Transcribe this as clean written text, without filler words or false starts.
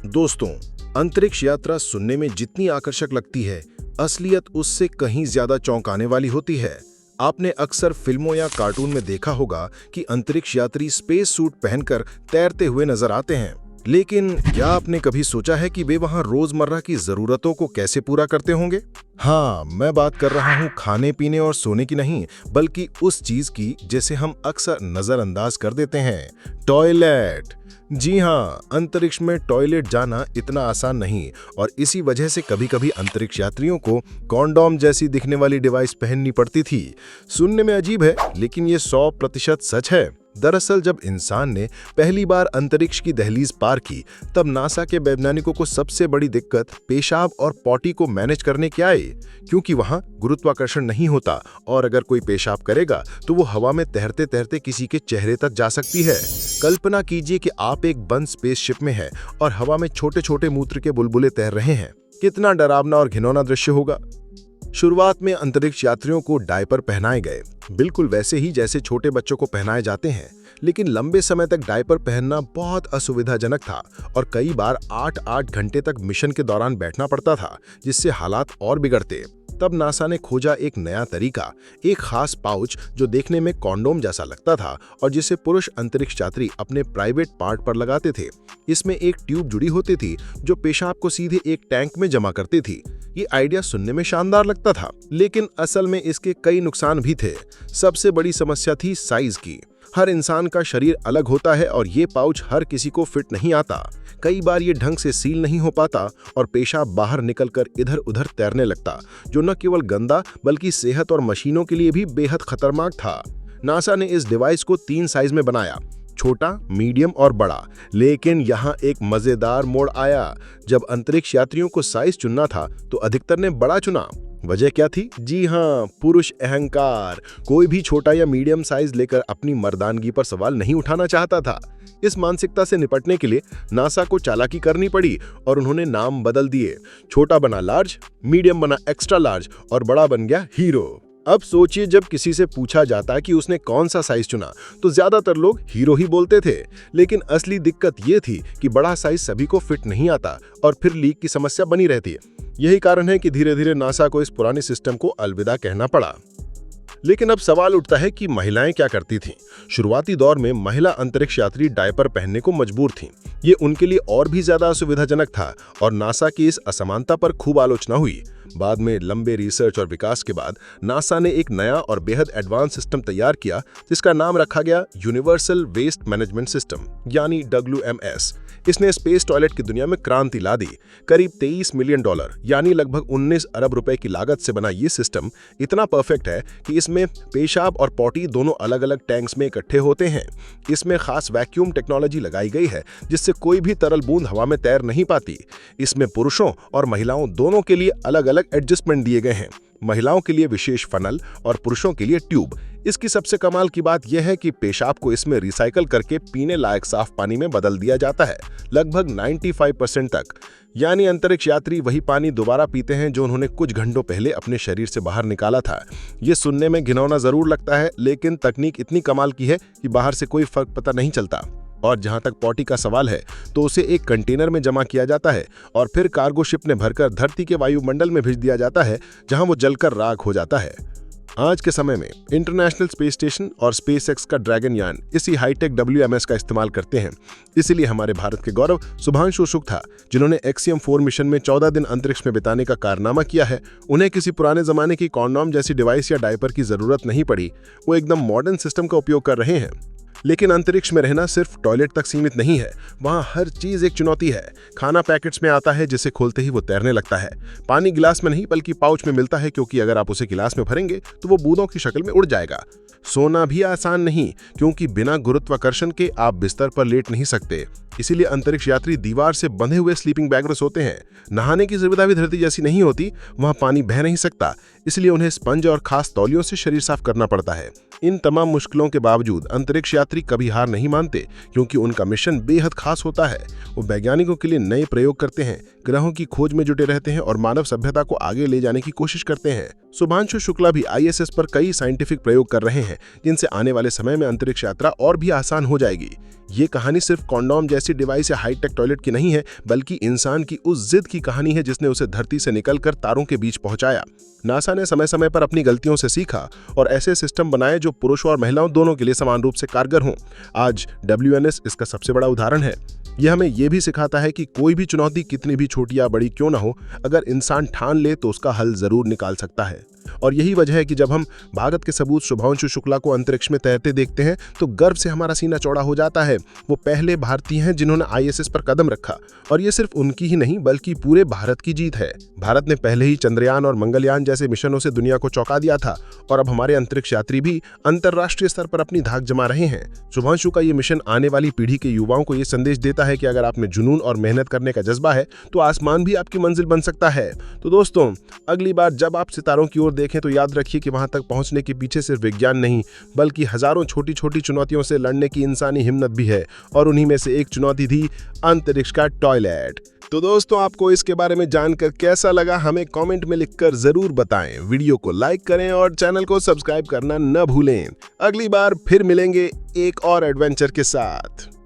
दोस्तों, अंतरिक्ष यात्रा सुनने में जितनी आकर्षक लगती है, असलियत उससे कहीं ज्यादा चौंकाने वाली होती है। आपने अक्सर फिल्मों या कार्टून में देखा होगा कि अंतरिक्ष यात्री स्पेस सूट पहनकर तैरते हुए नजर आते हैं, लेकिन क्या आपने कभी सोचा है कि वे वहां रोजमर्रा की जरूरतों को कैसे पूरा करते होंगे? हाँ, मैं बात कर रहा हूँ खाने पीने और सोने की नहीं, बल्कि उस चीज की जिसे हम अक्सर नजरअंदाज कर देते हैं, टॉयलेट। जी हाँ, अंतरिक्ष में टॉयलेट जाना इतना आसान नहीं, और इसी वजह से कभी-कभी अंतरिक्ष यात्रियों को कॉन्डोम जैसी दिखने वाली डिवाइस पहननी पड़ती थी। सुनने में अजीब है, लेकिन ये 100% सच है। दरअसल जब इंसान ने पहली बार अंतरिक्ष की दहलीज पार की, तब नासा के वैज्ञानिकों को सबसे बड़ी दिक्कत पेशाब और पॉटी को मैनेज करने की आई, क्योंकि वहां गुरुत्वाकर्षण नहीं होता और अगर कोई पेशाब करेगा तो वो हवा में तैरते तैरते किसी के चेहरे तक जा सकती है। कल्पना कीजिए कि आप एक बंद स्पेसशिप में हैं और हवा में छोटे छोटे मूत्र के बुलबुले तैर रहे हैं। कितना डरावना और घिनौना दृश्य होगा। शुरुआत में अंतरिक्ष यात्रियों को डायपर पहनाए गए, बिल्कुल वैसे ही जैसे छोटे बच्चों को पहनाए जाते हैं, लेकिन लंबे समय तक डायपर पहनना बहुत असुविधाजनक था और कई बार 8-8 घंटे तक मिशन के दौरान बैठना पड़ता था, जिससे हालात और बिगड़ते। तब नासा ने खोजा एक नया तरीका, एक खास पाउच जो देखने में कॉन्डोम जैसा लगता था और जिसे पुरुष अंतरिक्ष यात्री अपने प्राइवेट पार्ट पर लगाते थे। इसमें एक ट्यूब जुड़ी होती थी जो पेशाब को सीधे एक टैंक में जमा करती थी। ये आइडिया सुनने में शानदार लगता था, लेकिन असल में इसके कई नुकसान भी थे। सबसे बड़ी समस्या थी साइज की। हर इंसान का शरीर अलग होता है और ये पाउच हर किसी को फिट नहीं आता। कई बार ये ढंग से सील नहीं हो पाता और पेशाब बाहर निकलकर इधर उधर तैरने लगता, जो न केवल गंदा बल्कि सेहत और मशीनों के लिए भी बेहद खतरनाक था। नासा ने इस डिवाइस को 3 साइज में बनाया, छोटा, मीडियम और बड़ा। लेकिन यहाँ एक मजेदार मोड़ आया। जब अंतरिक्ष यात्रियों को साइज चुनना था तो अधिकतर ने बड़ा चुना। वजह क्या थी? जी हाँ, पुरुष अहंकार। कोई भी छोटा या मीडियम साइज लेकर अपनी मर्दानगी पर सवाल नहीं उठाना चाहता था। इस मानसिकता से निपटने के लिए नासा को चालाकी करनी पड़ी और उन्होंने नाम बदल दिए। छोटा बना लार्ज, मीडियम बना एक्स्ट्रा लार्ज और बड़ा बन गया हीरो। अब सोचिए, जब किसी से पूछा जाता कि उसने कौन सा साइज चुना तो ज्यादातर लोग हीरो ही बोलते थे। लेकिन असली दिक्कत ये थी कि बड़ा साइज सभी को फिट नहीं आता और फिर लीक की समस्या बनी रहती है। यही कारण है कि धीरे धीरे नासा को इस पुराने सिस्टम को अलविदा कहना पड़ा। लेकिन अब सवाल उठता है कि महिलाएं क्या करती थीं? शुरुआती दौर में महिला अंतरिक्ष यात्री डायपर पहनने को मजबूर थीं। ये उनके लिए और भी ज्यादा असुविधाजनक था और नासा की इस असमानता पर खूब आलोचना हुई। बाद में लंबे रिसर्च और विकास के बाद नासा ने एक नया और बेहद एडवांस सिस्टम तैयार किया, जिसका नाम रखा गया यूनिवर्सल वेस्ट मैनेजमेंट सिस्टम, यानी WMS। इसने स्पेस टॉयलेट की दुनिया में क्रांति ला दी। करीब $23 मिलियन यानी लगभग 19 अरब रुपए की लागत से बना ये सिस्टम इतना परफेक्ट है कि इसमें पेशाब और पॉटी दोनों अलग अलग टैंक्स में इकट्ठे होते हैं। इसमें खास वैक्यूम टेक्नोलॉजी लगाई गई है, जिससे कोई भी तरल बूंद हवा में तैर नहीं पाती। इसमें पुरुषों और महिलाओं दोनों के लिए अलग अलग एडजस्टमेंट दिए गए हैं, महिलाओं के लिए विशेष फनल और पुरुषों के लिए ट्यूब। इसकी सबसे कमाल की बात यह है कि पेशाब को इसमें रिसाइकल करके पीने लायक साफ पानी में बदल दिया जाता है, लगभग 95% तक। यानी अंतरिक्ष यात्री वही पानी दोबारा पीते हैं जो उन्होंने कुछ घंटों पहले अपने शरीर से बाहर निकाला था। ये सुनने में घिनौना जरूर लगता है, लेकिन तकनीक इतनी कमाल की है कि बाहर से कोई फर्क पता नहीं चलता। और जहां तक पॉटी का सवाल है, तो उसे एक कंटेनर में जमा किया जाता है और फिर कार्गो शिप में भरकर धरती के वायुमंडल में भेज दिया जाता है, जहां वो जलकर राख हो जाता है। आज के समय में इंटरनेशनल स्पेस स्टेशन और स्पेसएक्स का ड्रैगन यान इसी हाईटेक WMS का इस्तेमाल करते हैं। इसीलिए हमारे भारत के गौरव शुभांशु शुक्ला था, जिन्होंने एक्सियम 4 मिशन में 14 दिन अंतरिक्ष में बिताने का कारनामा किया है। उन्हें किसी पुराने जमाने की कॉन्डोम जैसी डिवाइस या डायपर की जरूरत नहीं पड़ी। वो एकदम मॉडर्न सिस्टम का उपयोग कर रहे हैं। लेकिन अंतरिक्ष में रहना सिर्फ टॉयलेट तक सीमित नहीं है। वहाँ हर चीज एक चुनौती है। खाना पैकेट्स में आता है, जिसे खोलते ही वो तैरने लगता है। पानी गिलास में नहीं बल्कि पाउच में मिलता है, क्योंकि अगर आप उसे गिलास में भरेंगे तो वो बूंदों की शक्ल में उड़ जाएगा। सोना भी आसान नहीं, क्योंकि बिना गुरुत्वाकर्षण के आप बिस्तर पर लेट नहीं सकते। इसीलिए अंतरिक्ष यात्री दीवार से बंधे हुए स्लीपिंग बैग में सोते हैं। नहाने की सुविधा भी धरती जैसी नहीं होती, वहां पानी बह नहीं सकता, इसलिए उन्हें स्पंज और खास तौलियों से शरीर साफ करना पड़ता है। इन तमाम मुश्किलों के बावजूद अंतरिक्ष यात्री कभी हार नहीं मानते, क्योंकि उनका मिशन बेहद खास होता है। वो वैज्ञानिकों के लिए नए प्रयोग करते हैं, ग्रहों की खोज में जुटे रहते हैं और मानव सभ्यता को आगे ले जाने की कोशिश करते हैं। शुभांशु शुक्ला भी ISS पर कई साइंटिफिक प्रयोग कर रहे हैं, जिनसे आने वाले समय में अंतरिक्ष यात्रा और भी आसान हो जाएगी। ये कहानी सिर्फ कॉन्डोम जैसी डिवाइस या हाईटेक टॉयलेट की नहीं है, बल्कि इंसान की उस जिद की कहानी है जिसने उसे धरती से निकलकर तारों के बीच पहुंचाया। नासा ने समय समय पर अपनी गलतियों से सीखा और ऐसे सिस्टम बनाए जो पुरुषों और महिलाओं दोनों के लिए समान रूप से कारगर हों। आज WNS इसका सबसे बड़ा उदाहरण है। यह हमें यह भी सिखाता है कि कोई भी चुनौती कितनी भी छोटी या बड़ी क्यों ना हो, अगर इंसान ठान ले तो उसका हल जरूर निकाल सकता है। और यही वजह है कि जब हम भारत के सबूत शुभांशु शुक्ला को अंतरिक्ष में तैरते देखते हैं तो गर्व से हमारा सीना चौड़ा हो जाता है। वो पहले भारतीय हैं जिन्होंने ISS पर कदम रखा, और ये सिर्फ उनकी ही नहीं बल्कि पूरे भारत की जीत है। भारत ने पहले ही चंद्रयान और मंगलयान जैसे मिशनों से दुनिया को चौंका दिया था, और अब हमारे अंतरिक्ष यात्री भी अंतर्राष्ट्रीय स्तर पर अपनी धाक जमा रहे हैं। शुभांशु का ये मिशन आने वाली पीढ़ी के युवाओं को ये संदेश देता है कि अगर आप में जुनून और मेहनत करने का जज्बा है तो आसमान भी आपकी मंजिल बन सकता है। तो दोस्तों, अगली बार जब आप सितारों की ओर देखें तो याद रखिए कि वहां तक पहुंचने के पीछे सिर्फ विज्ञान नहीं, बल्कि हजारों छोटी छोटी चुनौतियों से लड़ने की इंसानी हिम्मत भी है, और उन्हीं में से एक चुनौती थी अंतरिक्ष का टॉयलेट। तो दोस्तों, आपको इसके बारे में जानकर कैसा लगा हमें कमेंट में लिखकर जरूर बताएं। वीडियो को लाइक करें और चैनल को सब्सक्राइब करना न भूलें। अगली बार फिर मिलेंगे एक और एडवेंचर के साथ।